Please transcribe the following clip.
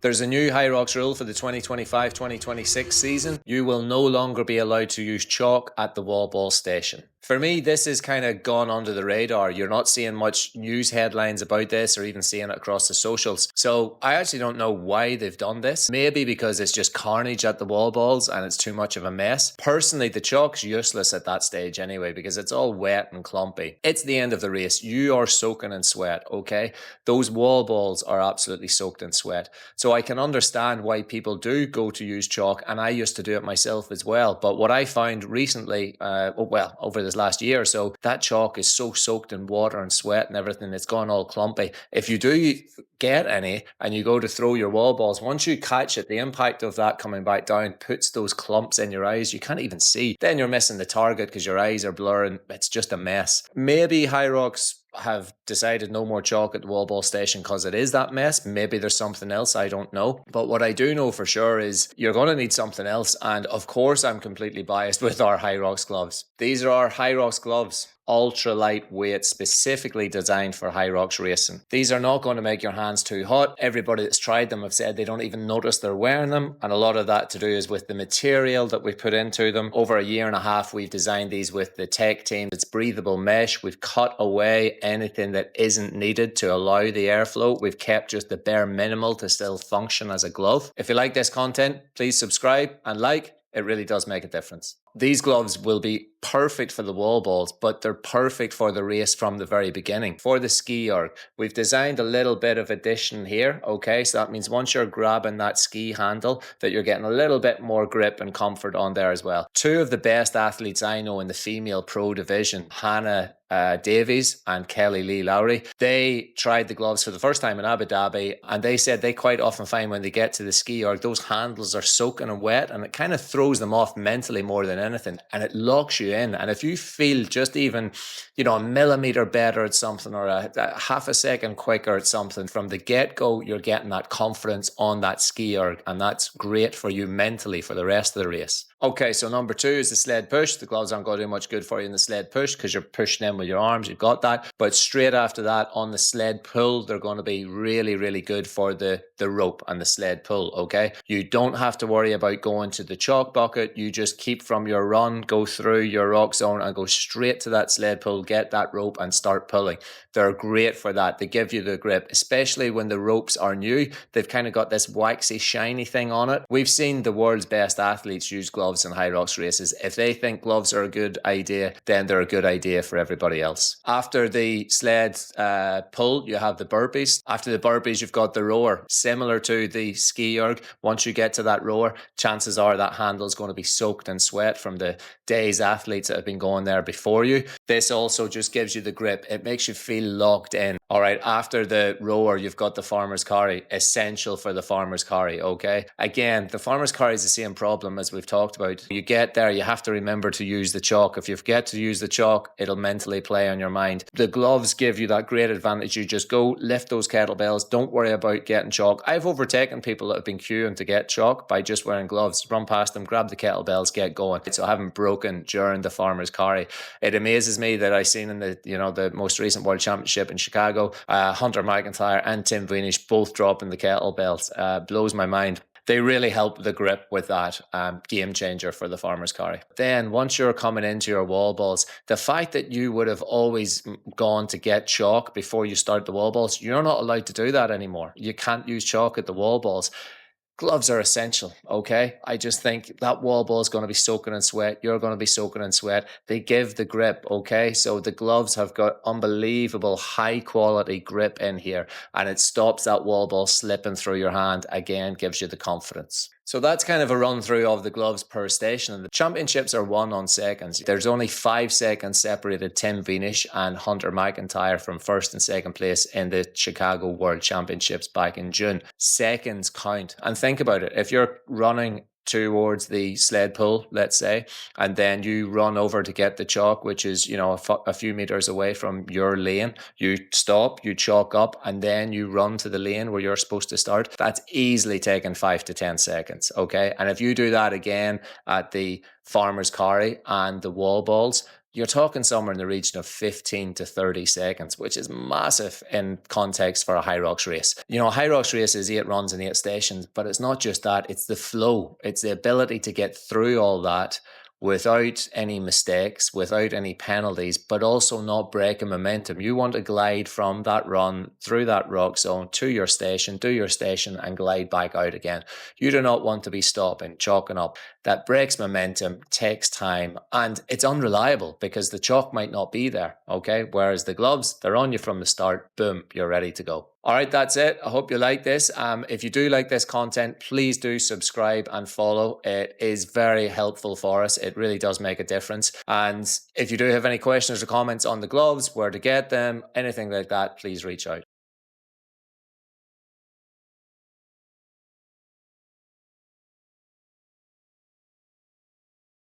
There's a new Hyrox rule for the 2025-2026 season. You will no longer be allowed to use chalk at the wall ball station. For me, this has kind of gone under the radar. You're not seeing much news headlines about this or even seeing it across the socials. So I actually don't know why they've done this. Maybe because it's just carnage at the wall balls and it's too much of a mess. Personally, the chalk's useless at that stage anyway because it's all wet and clumpy. It's the end of the race. You are soaking in sweat, okay? Those wall balls are absolutely soaked in sweat. So I can understand why people do go to use chalk, and I used to do it myself as well. But what I found recently, over this last year or so, that chalk is so soaked in water and sweat and everything, it's gone all clumpy. If you do get any and you go to throw your wall balls, once you catch it, the impact of that coming back down puts those clumps in your eyes. You can't even see. Then you're missing the target because your eyes are blurring. It's just a mess. Maybe Hyrox have decided no more chalk at the wall ball station because it is that mess. Maybe there's something else, I don't know. But what I do know for sure is you're going to need something else. And of course, I'm completely biased with our Hyrox gloves. These are our Hyrox gloves. Ultra lightweight, specifically designed for Hyrox racing. These are not going to make your hands too hot. Everybody that's tried them have said they don't even notice they're wearing them, and a lot of that to do is with the material that we put into them. Over a year and a half, we've designed these with the tech team. It's breathable mesh. We've cut away anything that isn't needed to allow the airflow. We've kept just the bare minimal to still function as a glove. If you like this content, please subscribe and like. It really does make a difference. These gloves will be perfect for the wall balls, but they're perfect for the race from the very beginning. For the ski erg, we've designed a little bit of addition here, okay? So that means once you're grabbing that ski handle, that you're getting a little bit more grip and comfort on there as well. Two of the best athletes I know in the female pro division, Hannah Davies and Kelly Lee Lowry, they tried the gloves for the first time in Abu Dhabi, and they said they quite often find when they get to the ski erg, those handles are soaking and wet, and it kind of throws them off mentally more than anything, and it locks you in. And if you feel just even, a millimeter better at something or a half a second quicker at something from the get-go, you're getting that confidence on that ski erg, and that's great for you mentally for the rest of the race. Okay, so number 2 is the sled push. The gloves aren't going to do much good for you in the sled push because you're pushing in with your arms, you've got that. But straight after that, on the sled pull, they're going to be really, really good for the rope and the sled pull, okay? You don't have to worry about going to the chalk bucket. You just keep from your run, go through your rock zone and go straight to that sled pull, get that rope and start pulling. They're great for that. They give you the grip, especially when the ropes are new. They've kind of got this waxy, shiny thing on it. We've seen the world's best athletes use gloves in Hyrox races. If they think gloves are a good idea, then they're a good idea for everybody else. After the sled pull, you have the burpees. After the burpees, you've got the rower. Similar to the ski erg, once you get to that rower, chances are that handle is going to be soaked in sweat from the day's athletes that have been going there before you. This also just gives you the grip. It makes you feel locked in. All right, after the rower, you've got the farmer's carry, essential for the farmer's carry, okay? Again, the farmer's carry is the same problem as we've talked about. You get there, you have to remember to use the chalk. If you forget to use the chalk, it'll mentally play on your mind. The gloves give you that great advantage. You just go, lift those kettlebells, don't worry about getting chalk. I've overtaken people that have been queuing to get chalk by just wearing gloves. Run past them, grab the kettlebells, get going. So I haven't broken during the farmer's carry. It amazes me that I seen in the most recent World Championship in Chicago, Hunter McIntyre and Tim Weinish both dropping the kettlebells. Blows my mind. They really help the grip with that. Game changer for the farmer's carry. Then once you're coming into your wall balls, the fact that you would have always gone to get chalk before you start the wall balls, you're not allowed to do that anymore. You can't use chalk at the wall balls. Gloves are essential, okay? I just think that wall ball is going to be soaking in sweat. You're going to be soaking in sweat. They give the grip, okay? So the gloves have got unbelievable high quality grip in here, and it stops that wall ball slipping through your hand. Again, gives you the confidence. So that's kind of a run through of the gloves per station. The championships are won on seconds. There's only 5 seconds separated Tim Weinish and Hunter McIntyre from first and second place in the Chicago World Championships back in June. Seconds count. And think about it. If you're running towards the sled pull, let's say, and then you run over to get the chalk, which is, a few meters away from your lane, you stop, you chalk up, and then you run to the lane where you're supposed to start. That's easily taken 5 to 10 seconds, okay? And if you do that again at the farmer's carry and the wall balls, you're talking somewhere in the region of 15 to 30 seconds, which is massive in context for a Hyrox race. You know, a Hyrox race is 8 runs and 8 stations, but it's not just that, it's the flow. It's the ability to get through all that without any mistakes, without any penalties, but also not breaking momentum. You want to glide from that run through that rock zone to your station, do your station, and glide back out again. You do not want to be stopping, chalking up. That breaks momentum, takes time, and it's unreliable because the chalk might not be there, okay? Whereas the gloves, they're on you from the start, boom, you're ready to go. All right, that's it. I hope you like this. If you do like this content, please do subscribe and follow. It is very helpful for us. It really does make a difference. And if you do have any questions or comments on the gloves, where to get them, anything like that, please reach out.